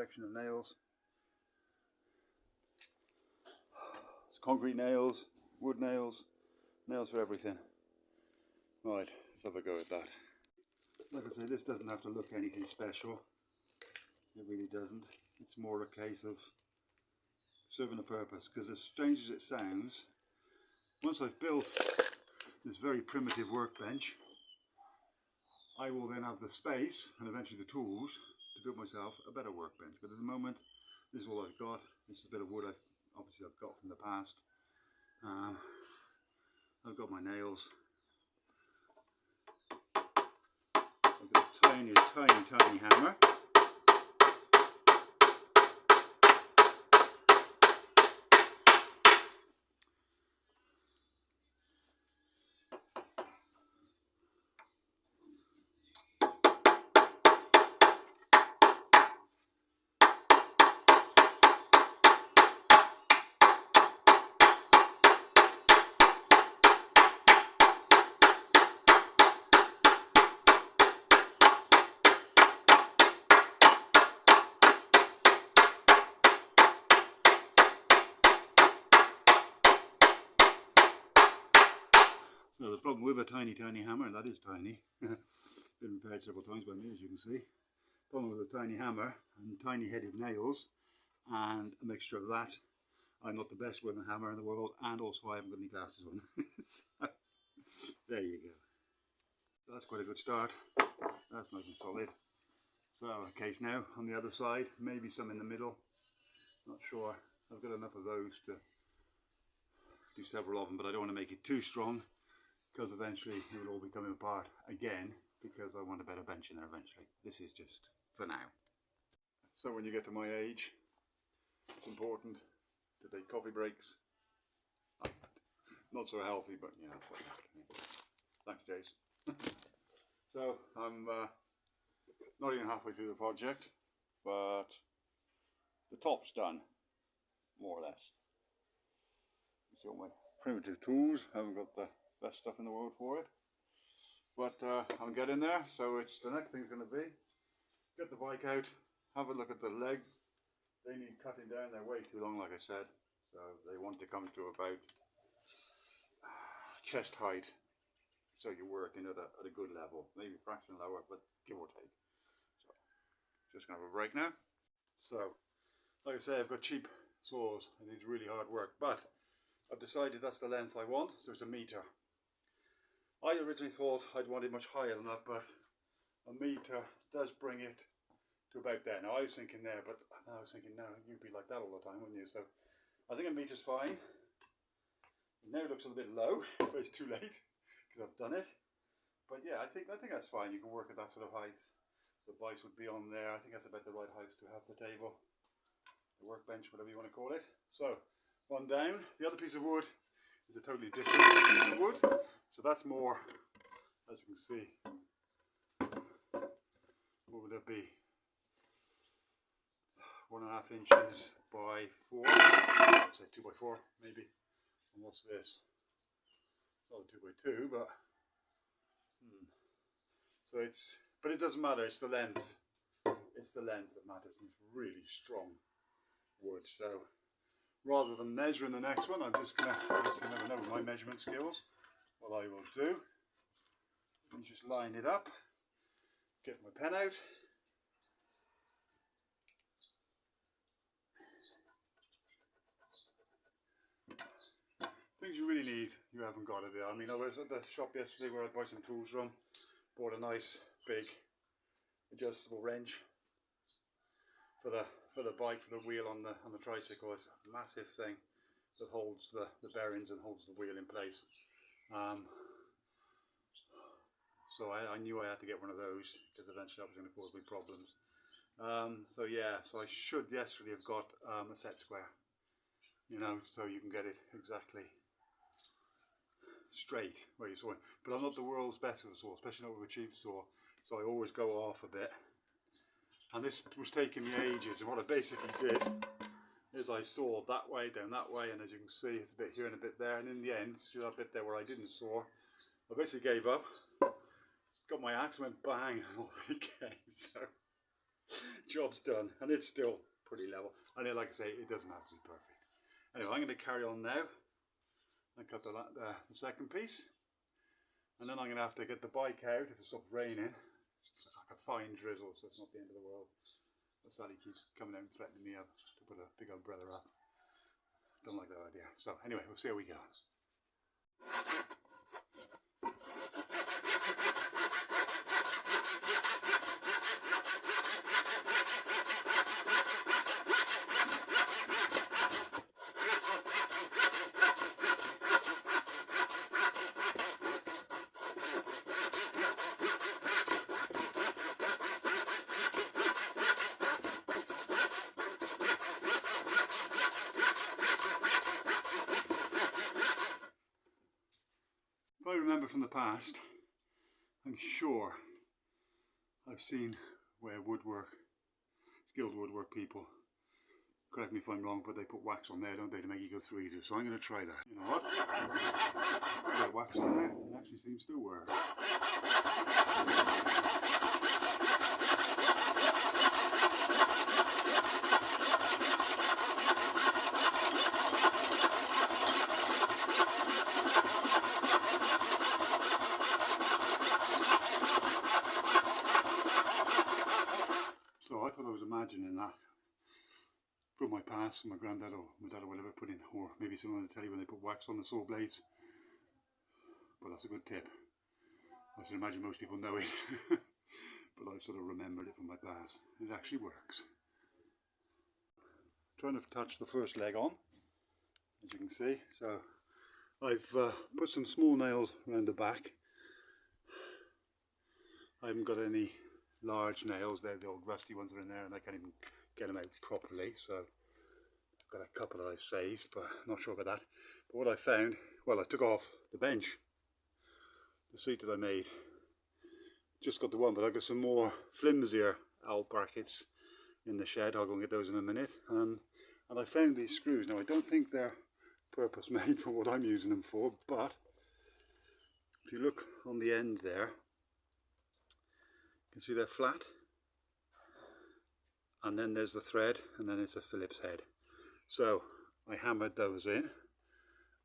section of nails. It's concrete nails, wood nails, nails for everything. Right, let's have a go at that. Like I say, this doesn't have to look anything special. It really doesn't. It's more a case of serving a purpose, because as strange as it sounds, once I've built this very primitive workbench, I will then have the space and eventually the tools to build myself a better workbench. But at the moment, this is all I've got. This is a bit of wood I've got from the past. I've got my nails. I've got a tiny hammer. Now the problem with a tiny hammer, and that is tiny, been repaired several times by me as you can see. Problem with a tiny hammer and tiny headed nails and a mixture of that, I'm not the best with a hammer in the world, and also I haven't got any glasses on. So, there you go. So that's quite a good start. That's nice and solid. So a case now on the other side, maybe some in the middle, not sure. I've got enough of those to do several of them, but I don't want to make it too strong, because eventually it will all be coming apart again, because I want a better bench in there eventually. This is just for now. So when you get to my age, it's important to take coffee breaks. Not so healthy, but you know, thanks Jace. So I'm not even halfway through the project, but the top's done, more or less. You see all my primitive tools, I haven't got the best stuff in the world for it, but I'm getting there. So it's the next thing's going to be get the bike out, have a look at the legs. They need cutting down, they're way too long like I said, so they want to come to about chest height, so you're working at a good level, maybe a fraction lower, but give or take. So just going to have a break now. So like I say, I've got cheap saws and it's really hard work, but I've decided that's the length I want, so it's 1 meter. I originally thought I'd want it much higher than that, but 1 meter does bring it to about there. Now I was thinking there, but now I was thinking, no, you'd be like that all the time, wouldn't you? So I think 1 meter's fine. It now looks a little bit low, but it's too late because I've done it. But yeah, I think that's fine. You can work at that sort of height. The vice would be on there. I think that's about the right height to have the table, the workbench, whatever you want to call it. So one down. The other piece of wood is a totally different piece of wood. So that's more, as you can see, what would that be? 1.5 inches by 4, I'd say 2 by 4 maybe. And what's this? It's not a 2 by 2, but so it's, but it doesn't matter. It's the length. It's the length that matters. It's really strong wood. So rather than measuring the next one, I'm just gonna never know my measurement skills. What I will do is just line it up, get my pen out, things you really need, you haven't got it there. I mean, I was at the shop yesterday where I bought some tools from, bought a nice big adjustable wrench for the bike, for the wheel on the tricycle. It's a massive thing that holds the bearings and holds the wheel in place. So I knew I had to get one of those because eventually that was going to cause me problems. So yeah, so I should yesterday have got a set square, you know, so you can get it exactly straight where you're sawing. But I'm not the world's best with a saw, especially not with a cheap saw, so I always go off a bit. And this was taking me ages, and what I basically did is I sawed that way, down that way, and as you can see, it's a bit here and a bit there, and in the end, see that bit there where I didn't saw, I basically gave up, got my axe, went bang, and off it came. So job's done, and it's still pretty level. And then, like I say, it doesn't have to be perfect. Anyway, I'm going to carry on now and cut the second piece, and then I'm going to have to get the bike out if it stops raining. It's like a fine drizzle, so it's not the end of the world. But Sally keeps coming out and threatening me to put a big umbrella up. Don't like that idea. So anyway, we'll see how we go. If I remember from the past, I'm sure I've seen where skilled woodwork people, correct me if I'm wrong, but they put wax on there, don't they, to make you go through easier. So I'm going to try that. You know what? Put that wax on there, it actually seems to work. So I thought I was imagining that from my past, my granddad or my dad or whatever put in, or maybe someone on the telly when they put wax on the saw blades. But that's a good tip. I should imagine most people know it, but I've sort of remembered it from my past. It actually works. Trying to touch the first leg on, as you can see. So I've put some small nails around the back. I haven't got any large nails, they're the old rusty ones that are in there and I can't even get them out properly, so I've got a couple that I've saved, but I'm not sure about that. But what I found, well, I took off the bench, the seat that I made, just got the one, but I've got some more flimsier owl brackets in the shed. I'll go and get those in a minute. And I found these screws. Now I don't think they're purpose made for what I'm using them for, but if you look on the end there, you can see they're flat, and then there's the thread, and then it's a Phillips head. So I hammered those in,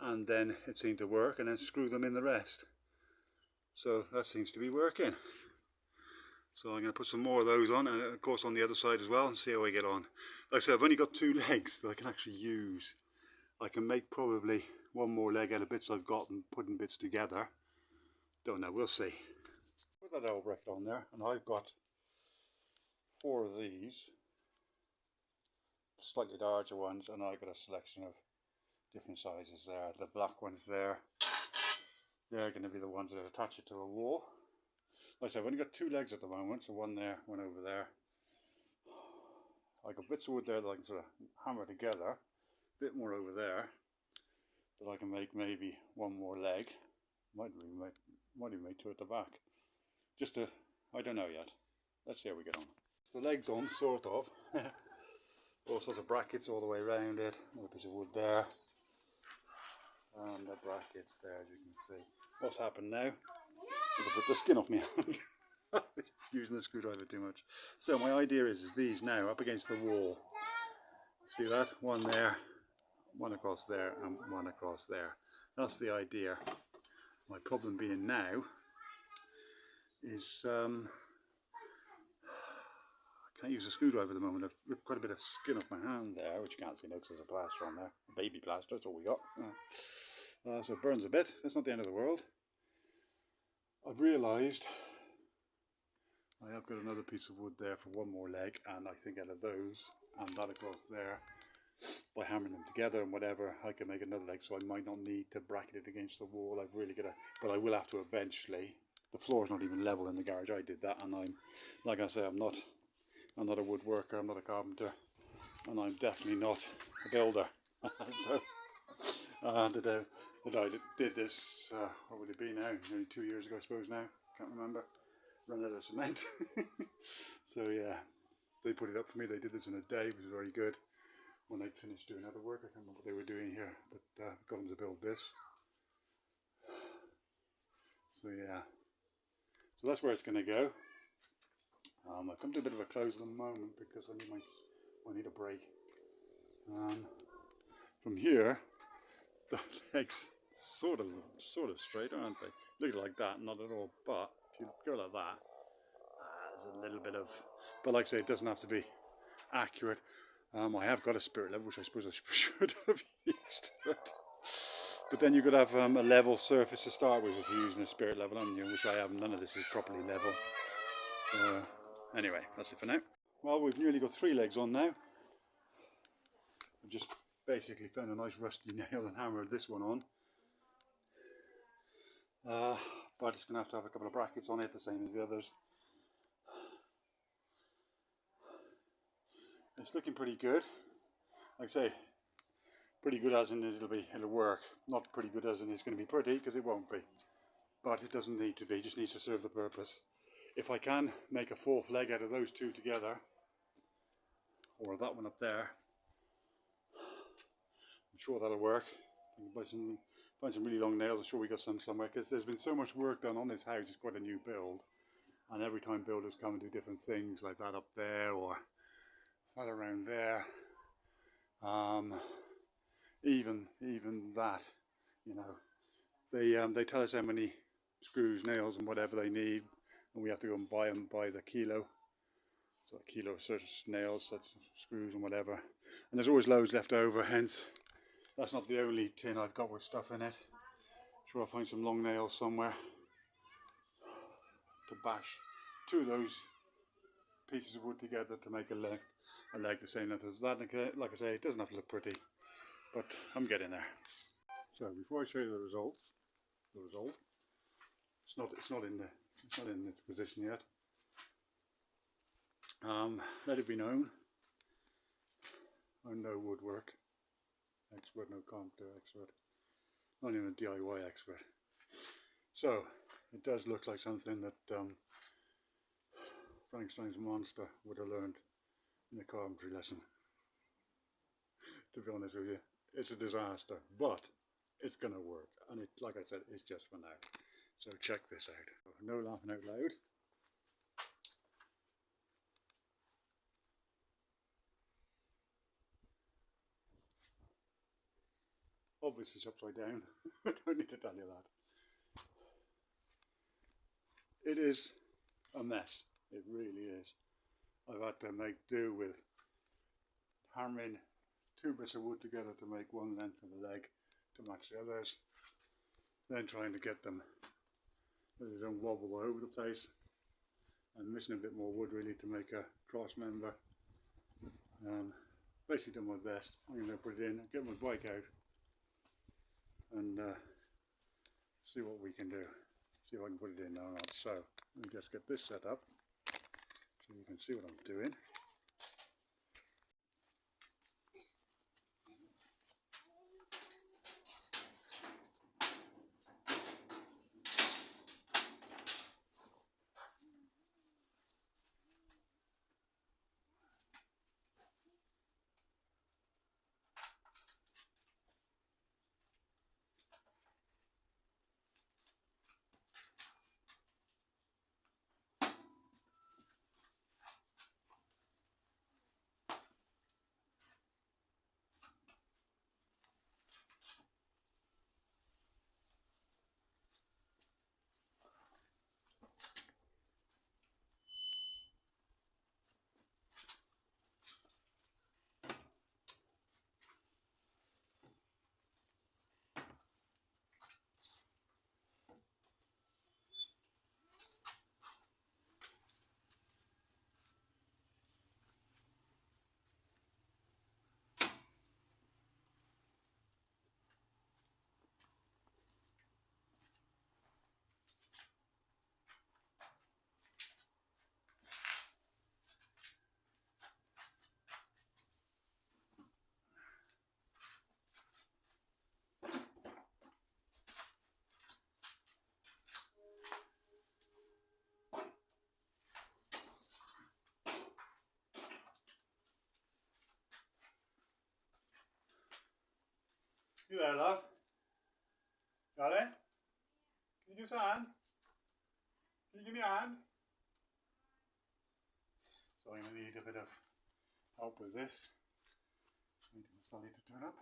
and then it seemed to work, and then screwed them in the rest. So that seems to be working. So I'm going to put some more of those on, and of course on the other side as well, and see how I get on. Like I said, I've only got 2 legs that I can actually use. I can make probably one more leg out of bits I've got and putting bits together. Don't know, we'll see. Put that old bracket on there, and I've got 4 of these, slightly larger ones, and I've got a selection of different sizes there. The black ones there, they're going to be the ones that attach it to the wall. Like I said, I've only got 2 legs at the moment, so one there, one over there. I got bits of wood there that I can sort of hammer together, a bit more over there, that I can make maybe one more leg. Might even make 2 at the back. Just to, I don't know yet. Let's see how we get on. The legs on, sort of. All sorts of brackets all the way around it. Another piece of wood there. And the brackets there, as you can see. What's happened now is I put the skin off my hand. Using the screwdriver too much. So my idea is these now up against the wall. See that? One there, one across there, and one across there. That's the idea. My problem being now is I can't use a screwdriver at the moment. I've ripped quite a bit of skin off my hand there, which you can't see now because there's a plaster on there. A baby plaster, that's all we got. So it burns a bit. That's not the end of the world. I've realised I have got another piece of wood there for one more leg, and I think out of those and that across there, by hammering them together and whatever, I can make another leg, so I might not need to bracket it against the wall. I've really got to, but I will have to eventually. The floor's not even level in the garage. I did that, and I'm, like I say, I'm not a woodworker, I'm not a carpenter, and I'm definitely not a builder. So that I did this, what would it be now? Nearly 2 years ago, I suppose now. Can't remember. Run out of cement. So yeah, they put it up for me. They did this in a day, which was very good. When I'd finished doing other work, I can't remember what they were doing here, but got them to build this. So yeah, so that's where it's going to go. I've come to a bit of a close at the moment because I need a break. From here, the legs sort of straight, aren't they? Look like that, not at all. But if you go like that, there's a little bit of. But like I say, it doesn't have to be accurate. I have got a spirit level, which I suppose I should have used. But then you've got to have a level surface to start with if you're using a spirit level, haven't you? Which I haven't. None of this is properly level. Anyway, that's it for now. Well, we've nearly got 3 legs on now. I've just basically found a nice rusty nail and hammered this one on. But it's going to have a couple of brackets on it, the same as the others. It's looking pretty good. Like I say, pretty good as in it'll work. Not pretty good as in it's going to be pretty, because it won't be. But it doesn't need to be, it just needs to serve the purpose. If I can make a 4th leg out of those 2 together, or that one up there, I'm sure that'll work. Find some really long nails. I'm sure we got some somewhere, because there's been so much work done on this house. It's quite a new build, and every time builders come and do different things, like that up there or that around there, even that, you know, they tell us how many screws, nails, and whatever they need, and we have to go and buy them by the kilo. So a kilo of certain nails, sets of screws, and whatever. And there's always loads left over. Hence, that's not the only tin I've got with stuff in it. Sure, I'll find some long nails somewhere to bash 2 of those pieces of wood together to make a leg the same length as that. Like I say, it doesn't have to look pretty, but I'm getting there. So before I show you the result, it's not in its position yet. Let it be known, I'm no woodwork expert, no carpenter expert, not even a DIY expert. So it does look like something that Frankenstein's monster would have learned in a carpentry lesson. To be honest with you, it's a disaster, but it's going to work, and it, like I said, it's just for now. So check this out. No laughing out loud. Obviously it's upside down. I don't need to tell you that. It is a mess. It really is. I've had to make do with hammering 2 bits of wood together to make one length of a leg to match the others. Then trying to get them so they don't wobble all over the place. I'm missing a bit more wood really to make a cross member. Basically done my best. I'm going to put it in, get my bike out, and see what we can do. See if I can put it in or not. So let me just get this set up so you can see what I'm doing. You there, love? Darling? Can you give us a hand? Can you give me a hand? So I'm going to need a bit of help with this. I need to slowly to turn up.